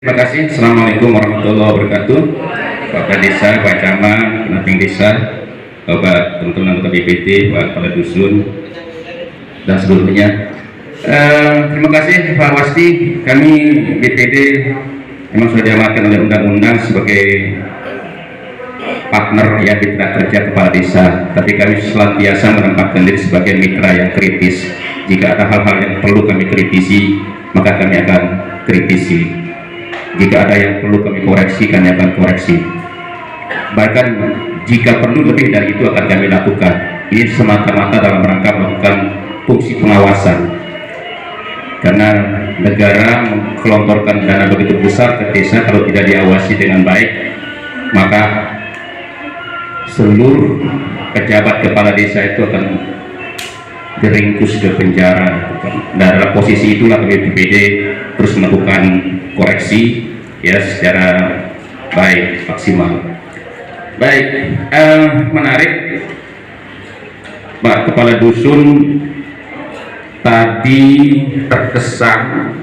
Terima kasih. Assalamualaikum warahmatullahi wabarakatuh. Bapak Desa, Pak Camat, Pendamping Desa, Bapak teman-teman anggota BPT, Pak Kepala Dusun, dan seluruhnya. Terima kasih Pak Wasti. Kami BPD memang sudah diamankan oleh undang-undang sebagai partner ya mitra kerja kepala desa. Tapi kami senantiasa menempatkan diri sebagai mitra yang kritis. Jika ada hal-hal yang perlu kami kritisi, maka kami akan kritisi. Jika ada yang perlu kami koreksi, kami akan koreksi. Bahkan jika perlu lebih dari itu akan kami lakukan. Ini semata-mata dalam rangka melakukan fungsi pengawasan. Karena negara menggelontorkan dana begitu besar ke desa, kalau tidak diawasi dengan baik, maka seluruh pejabat kepala desa itu akan diringkus ke penjara. Dan dalam posisi itulah BPD terus melakukan koreksi ya secara baik, maksimal. Baik, menarik Pak Kepala Dusun tadi terkesan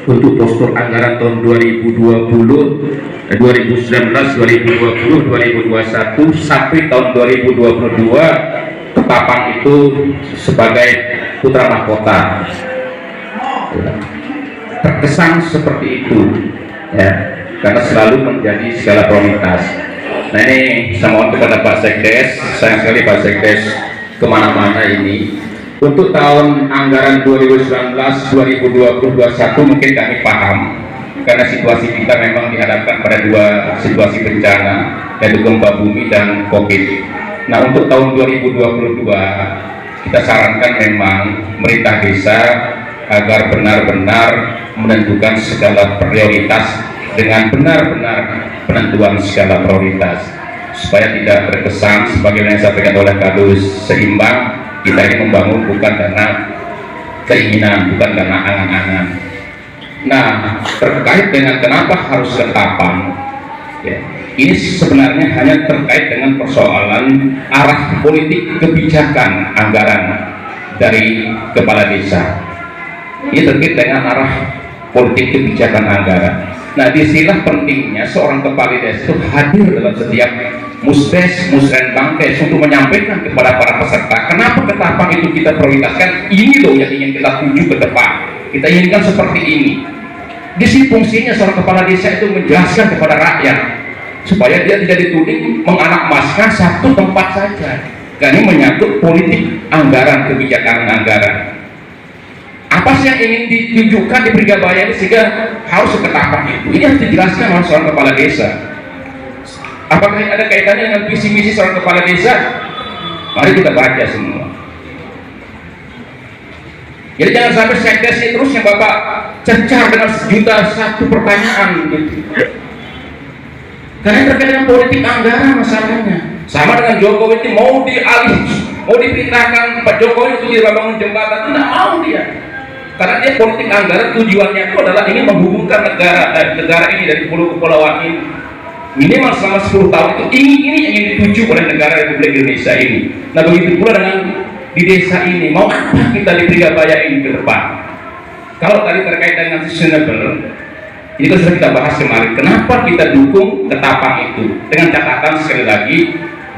untuk postur anggaran tahun 2020, 2019, 2020, 2021 sampai tahun 2022 Ketapang itu sebagai putra mahkota. Terkesan seperti itu ya, karena selalu menjadi skala prioritas. Nah ini saya mohon kepada Pak Sekdes, sayang sekali Pak Sekdes kemana-mana ini. Untuk tahun anggaran 2019, 2020, 2021 mungkin kami paham, karena situasi kita memang dihadapkan pada dua situasi bencana, yaitu gempa bumi dan COVID. Nah untuk tahun 2022 kita sarankan memang pemerintah desa agar benar-benar menentukan skala prioritas dengan benar-benar penentuan skala prioritas supaya tidak terkesan sebagaimana yang disampaikan oleh Kadus seimbang. Kita ini membangun bukan karena keinginan, bukan karena angan-angan. Nah terkait dengan kenapa harus Ketapang ya, ini sebenarnya hanya terkait dengan persoalan arah politik kebijakan anggaran dari kepala desa. Ini terkait dengan arah politik kebijakan anggaran. Nah, disinilah pentingnya seorang kepala desa itu hadir dalam setiap musdes, musrenbangkes untuk menyampaikan kepada para peserta kenapa Ketapang itu kita prioritaskan. Ini loh yang ingin kita tuju ke depan. Kita inginkan seperti ini. Di sini fungsinya seorang kepala desa itu menjelaskan kepada rakyat supaya dia tidak dituding menganak-maskan satu tempat saja. Karena ini menyangkut politik anggaran, kebijakan anggaran. Apa sih yang ingin ditunjukkan di Brigabaya ini sehingga harus Ketapang itu? Ini harus dijelaskan oleh seorang kepala desa. Apakah ini ada kaitannya dengan visi misi seorang kepala desa? Mari kita baca semua. Jadi jangan sampai sekdes terus yang Bapak cecar dengan sejuta satu pertanyaan gitu. Karena terkait dengan politik anggaran masalahnya. Sama dengan Jokowi ini mau dipindahkan Pak Jokowi untuk dibangun jembatan, tidak mau dia. Karena dia politik anggaran tujuannya itu adalah ingin menghubungkan negara ini dari pulau kepulauan ini minimal selama 10 tahun itu ini ingin dituju oleh negara Republik Indonesia ini. Nah begitu pula dengan di desa ini, mau apa kita di Brigabaya ini ke depan? Kalau tadi terkait dengan sustainable, ini kan sudah kita bahas kemarin, kenapa kita dukung Ketapang itu dengan catatan sekali lagi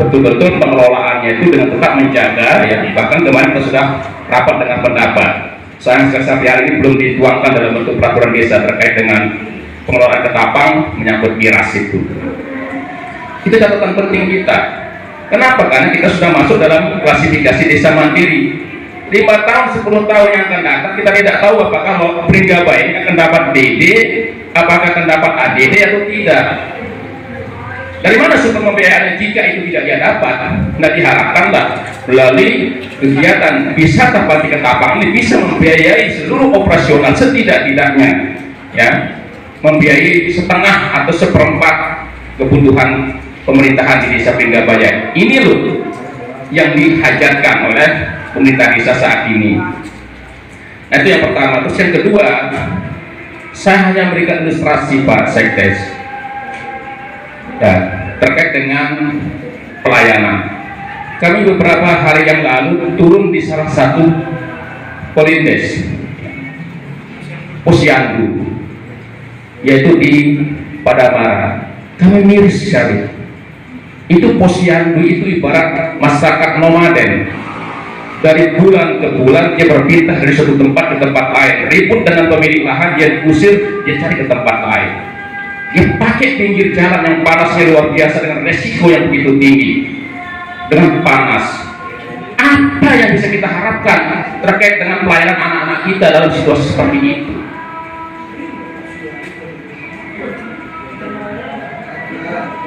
betul-betul pengelolaannya itu dengan tetap menjaga ya, bahkan kemarin kita sudah rapat dengan pendapat. Sayang sampai hari ini belum dituangkan dalam bentuk peraturan desa terkait dengan pengelolaan Ketapang menyangkut miras itu. Itu catatan penting kita. Kenapa? Karena kita sudah masuk dalam klasifikasi desa mandiri. 5 tahun, 10 tahun yang akan datang kita tidak tahu apakah Brigabaya ini akan dapat DD, apakah akan dapat ADD atau tidak. Dari mana sumber pembiayaannya jika itu tidak dia dapat? Nah diharapkanlah melalui kegiatan wisata Panti Ketapang ini bisa membiayai seluruh operasional setidak-tidaknya ya, membiayai setengah atau seperempat kebutuhan pemerintahan di desa Brigabaya. Ini loh yang dihajatkan oleh pemerintah desa saat ini. Nah itu yang pertama. Terus yang kedua, saya hanya memberikan ilustrasi Pak Sekdes ya, terkait dengan pelayanan. Kami beberapa hari yang lalu turun di salah satu polindes Posyandu. yaitu di Padamara. Kami miris sekali. Itu posyandu itu ibarat masyarakat nomaden. Dari bulan ke bulan dia berpindah dari satu tempat ke tempat lain, ribut dengan pemilik lahan, dia diusir, dia cari ke tempat lain. Dia pakai pinggir jalan yang panasnya luar biasa dengan resiko yang begitu tinggi, dengan panas. Apa yang bisa kita harapkan terkait dengan pelayanan anak-anak kita dalam situasi seperti itu?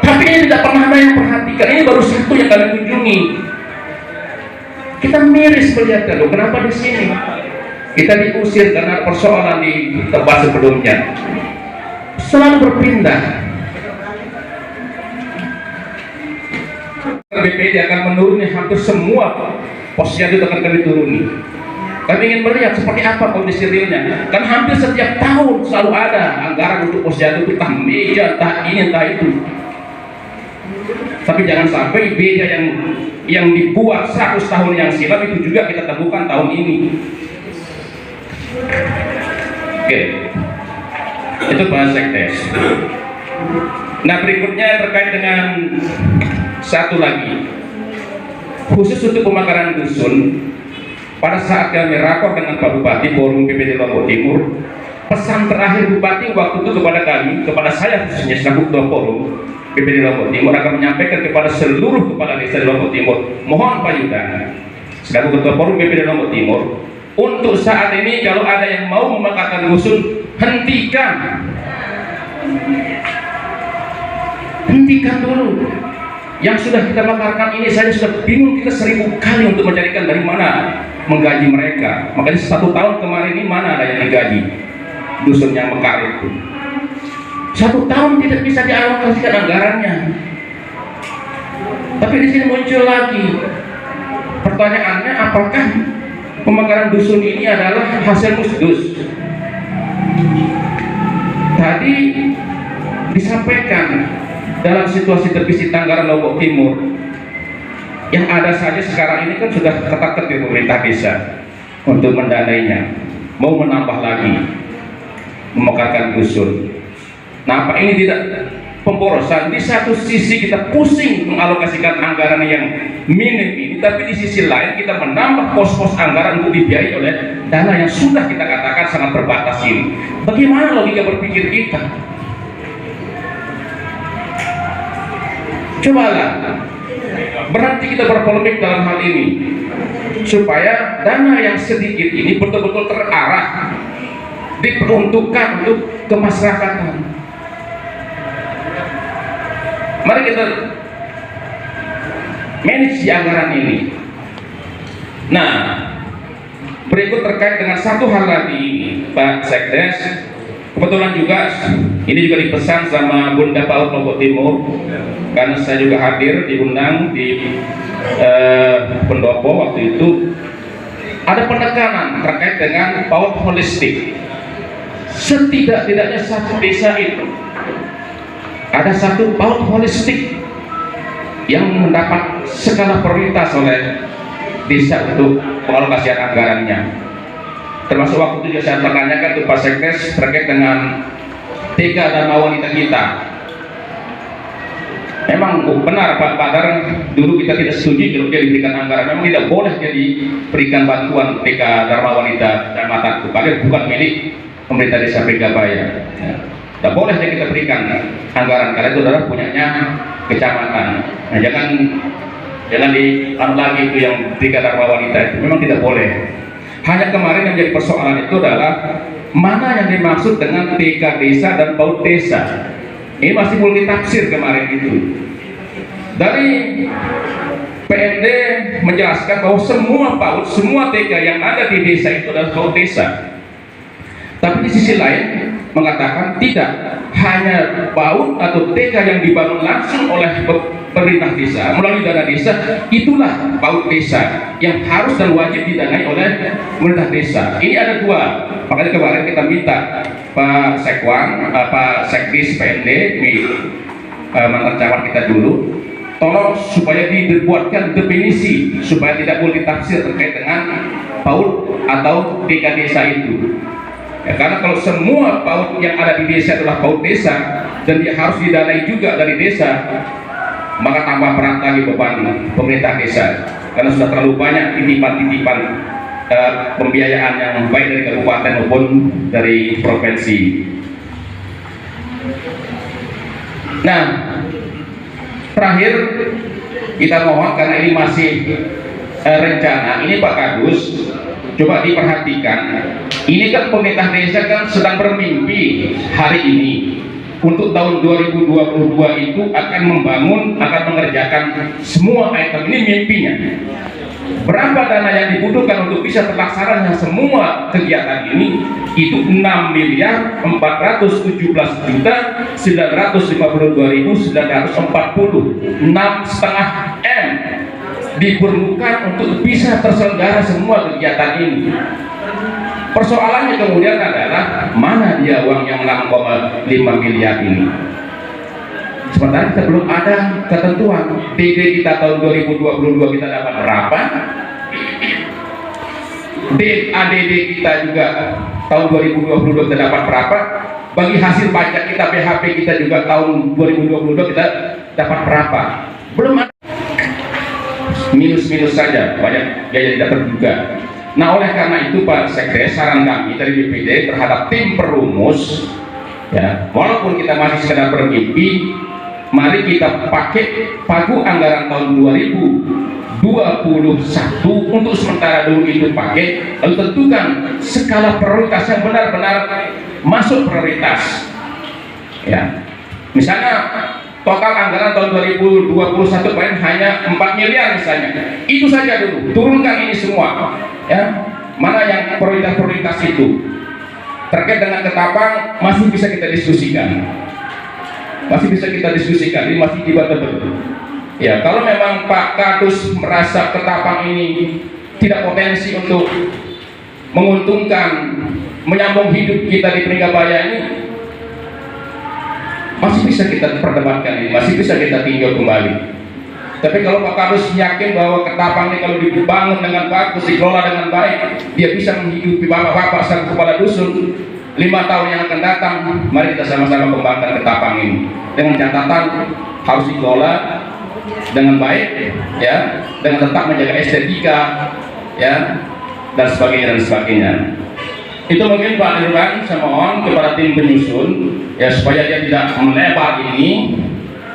Tapi ini tidak pernah ada yang perhatikan. Ini baru satu yang kami kunjungi. Kita miris melihatnya, loh, kenapa di sini? Kita diusir karena persoalan di tempat sebelumnya. Selalu berpindah. BPD akan menuruni hampir semua posyandu akan kami turuni. Kami ingin melihat seperti apa kondisi realnya. Kan hampir setiap tahun selalu ada anggaran untuk posyandu, entah meja, entah ini, entah itu. Tapi jangan sampai meja yang dibuat 100 tahun yang silam itu juga kita temukan tahun ini. Oke, itu bahasa sekdes. Nah, berikutnya terkait dengan satu lagi, khusus untuk pemekaran dusun. Pada saat kami rakor dengan Pak Bupati Forum PPD Lombok Timur, pesan terakhir Bupati waktu itu kepada kami, kepada saya khususnya selaku Ketua Forum PPD Lombok Timur, akan menyampaikan kepada seluruh kepala desa di Lombok Timur, mohon Pak Yuda selaku Ketua Forum PPD Lombok Timur, untuk saat ini kalau ada yang mau memekarkan dusun, hentikan dulu. Yang sudah kita mekarkan ini saja sudah bingung kita 1000 kali untuk mencarikan dari mana menggaji mereka. Makanya 1 tahun kemarin ini mana ada yang digaji dusun yang mekar itu. 1 tahun tidak bisa dialokasikan anggarannya. Tapi di sini muncul lagi pertanyaannya, apakah pemekaran dusun ini adalah hasil musdus? Tadi disampaikan dalam situasi defisit anggaran Lombok Timur yang ada saja sekarang ini kan sudah ketat di pemerintah desa untuk mendanainya, mau menambah lagi memekarkan dusun. Nah, apa ini tidak pemborosan? Di satu sisi kita pusing mengalokasikan anggaran yang minim ini, tapi di sisi lain kita menambah pos-pos anggaran untuk dibiayai oleh dana yang sudah kita katakan sangat terbatas ini. Bagaimana logika berpikir kita? Cobalah, berarti kita berpolemik dalam hal ini supaya dana yang sedikit ini betul-betul terarah, diperuntukkan untuk kemasyarakatan. Mari kita manage anggaran ini. Nah, berikut terkait dengan satu hal lagi, Pak Sekdes. Kebetulan juga ini juga dipesan sama Bunda PAUD Lombok Timur, karena saya juga hadir diundang di pendopo waktu itu. Ada penekanan terkait dengan PAUD holistik. Setidak-tidaknya satu desa itu ada satu PAUD holistik yang mendapat skala prioritas oleh desa untuk pengalokasian anggarannya. Termasuk waktu itu juga saya pertanyakan ke Pak Sekdes terkait dengan TK Dharma Wanita kita. Memang benar Pak Badar, dulu kita tidak setuju kalau dia diberikan anggaran. Memang tidak boleh dia diberikan bantuan TK Dharma Wanita Kecamatan, padahal bukan milik pemerintah desa Pegabaya. Tidak boleh dia kita berikan anggaran karena itu adalah punyanya kecamatan. Nah, jangan diambil lagi itu yang TK Dharma Wanita itu, memang tidak boleh. Hanya kemarin yang jadi persoalan itu adalah mana yang dimaksud dengan TK desa dan PAUD desa. Ini masih multi tafsir kemarin itu. Dari PMD menjelaskan bahwa semua PAUD, semua TK yang ada di desa itu adalah PAUD desa. Tapi di sisi lain mengatakan tidak, hanya PAUD atau TK yang dibangun langsung oleh pemerintah desa melalui dana desa, itulah PAUD desa yang harus dan wajib didanai oleh pemerintah desa. Ini ada dua, makanya kemarin kita minta Pak Sekwan, Pak Sekdis PND, mantan camat kita dulu, tolong supaya dibuatkan definisi supaya tidak boleh ditafsir terkait dengan PAUD atau TK desa itu. Ya, karena kalau semua PAUD yang ada di desa adalah PAUD desa dan dia harus didanai juga dari desa, maka tambah berat lagi beban pemerintah desa, karena sudah terlalu banyak titipan-titipan pembiayaan yang baik dari kabupaten maupun dari provinsi. Nah, terakhir kita mohon, karena ini masih rencana, ini Pak Kadus, coba diperhatikan. Ini kan pemerintah desa kan sedang bermimpi hari ini untuk tahun 2022 itu akan membangun, akan mengerjakan semua item ini, mimpinya. Berapa dana yang dibutuhkan untuk bisa terlaksananya semua kegiatan ini? Itu 6.417.952.940, 6,5 M diperlukan untuk bisa terselenggara semua kegiatan ini. Persoalannya kemudian adalah mana dia uang yang 6,5 miliar ini? Sementara kita belum ada ketentuan. DD kita tahun 2022 kita dapat berapa? ADD kita juga tahun 2022 kita dapat berapa? Bagi hasil pajak kita, PHP kita juga tahun 2022 kita dapat berapa? Belum ada. Minus-minus saja, banyak biaya tidak terduga. Nah, oleh karena itu Pak Sekdes, saran kami dari BPD terhadap tim perumus, ya, walaupun kita masih sekedar bermimpi, mari kita pakai pagu anggaran tahun 2021 untuk sementara dulu itu pakai, lalu tentukan skala prioritas yang benar-benar masuk prioritas. Ya, misalnya total anggaran tahun 2021 kemarin hanya 4 miliar misalnya, itu saja dulu, turunkan ini semua. Ya, mana yang prioritas itu terkait dengan Ketapang masih bisa kita diskusikan, ini masih debatable. Ya, kalau memang Pak Kadus merasa Ketapang ini tidak potensi untuk menguntungkan, menyambung hidup kita di Pringgabaya ini, masih bisa kita perdebatkan ini, masih bisa kita tinjau kembali. Tapi kalau Pak Kadus yakin bahwa Ketapang ini kalau dibangun dengan bagus, dikelola dengan baik, dia bisa menghidupi bapak-bapak selaku kepala dusun 5 tahun yang akan datang, mari kita sama-sama kembangkan Ketapang ini dengan catatan harus dikelola dengan baik, ya, dengan tetap menjaga estetika, ya, dan sebagainya. Itu mungkin Pak Dirban, saya mohon kepada tim penyusun, ya, supaya dia tidak melebar ini,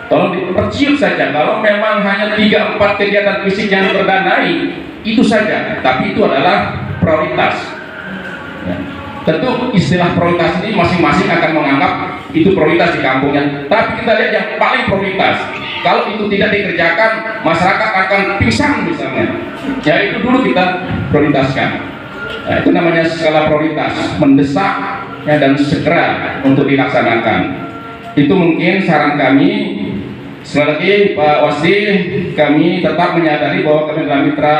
tolong diperciut saja. Kalau memang hanya 3-4 kegiatan fisik yang berdanai, itu saja, tapi itu adalah prioritas. Ya. Tentu istilah prioritas ini masing-masing akan menganggap itu prioritas di kampungnya, tapi kita lihat yang paling prioritas. Kalau itu tidak dikerjakan, masyarakat akan pingsan misalnya. Ya, itu dulu kita prioritaskan. Nah, itu namanya skala prioritas, mendesak, ya, dan segera untuk dilaksanakan. Itu mungkin saran kami. Sekali lagi Pak Wasdi, kami tetap menyadari bahwa kami adalah mitra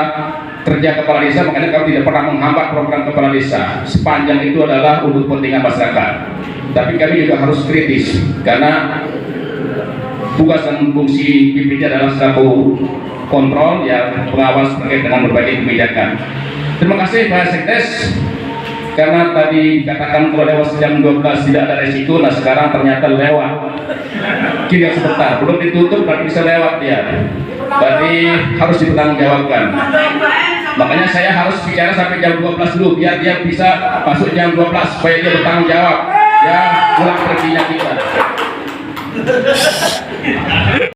kerja kepala desa, makanya kami tidak pernah menghambat program kepala desa sepanjang itu adalah untuk kepentingan masyarakat. Tapi kami juga harus kritis, karena tugas dan fungsi BPD adalah selaku kontrol, ya, pengawas terkait dengan berbagai kebijakan. Terima kasih Pak Sekdes, karena tadi dikatakan kalau lewat jam 12 tidak ada resiko, nah sekarang ternyata lewat. Kira sebentar, belum ditutup berarti bisa lewat ya. Berarti harus dipertanggungjawabkan. Makanya saya harus bicara sampai jam 12 dulu biar dia bisa masuk jam 12 supaya dia bertanggung jawab. Ya, pulang perginya kita.